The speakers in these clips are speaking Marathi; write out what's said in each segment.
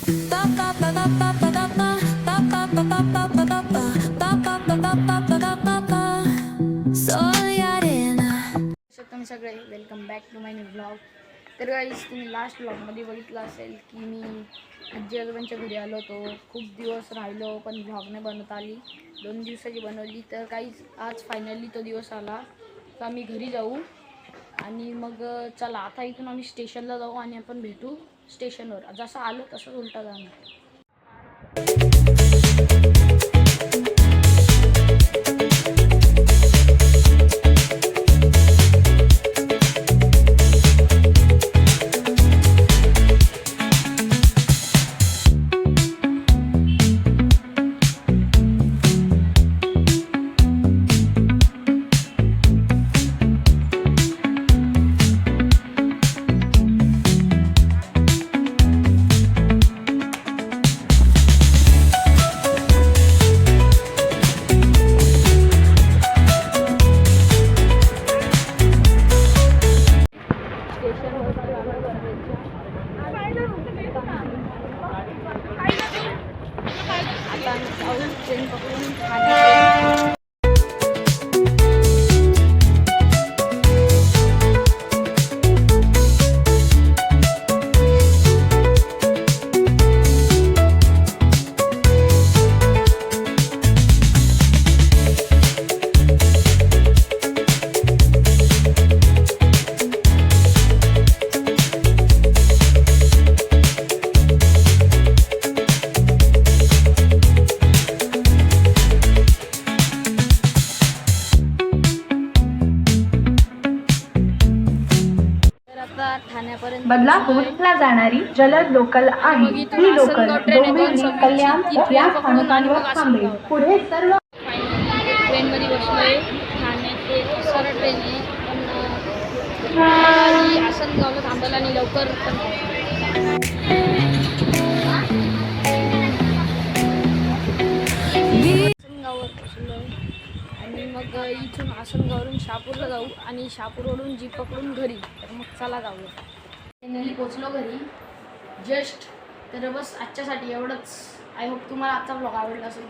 तुम्ही सगळे welcome back to my new blog. तर गाईस तुम्ही लास्ट ब्लॉगमध्ये बघितलं असेल की मी आजी आजोबांच्या घरी आलो होतो. खूप दिवस राहिलो पण ब्लॉग नाही बनवता आली. 2 दिवसाची बनवली. तर गाईस आज फायनली तो दिवस आला तर आम्ही घरी जाऊ आणि मग चला आता इथून आम्ही स्टेशनला जाऊ आणि आपण भेटू स्टेशनवर. जसं आलो तसंच उलटा जाणार. ट्रेन पकडून ठाण्यापर्यंत बदलापूरला जाणारी जलद लोकल आहे. ही लोकल डोंबिवली कल्याण या स्थानकांवर थांबेल. पुढे सर्व ट्रेनमध्ये बसलोय. ठाणे ते सरळ ट्रेन आहे पण आसनगावला थांबायला आणि लवकर पण आसनगाववर बसलोय आणि मग इथून आसनगाववरून शहापूरला जाऊ आणि शहापूरवरून जीप पकडून घरी. तर मग चला जाऊया. फायनली पोचलो घरी जस्ट. तर बस आजच्यासाठी एवढंच. आय होप तुम्हाला आजचा ब्लॉग आवडला असेल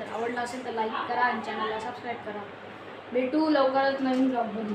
तर लाईक करा आणि चॅनलला सबस्क्राईब करा. भेटू लवकरच नवीन ब्लॉगमध्ये.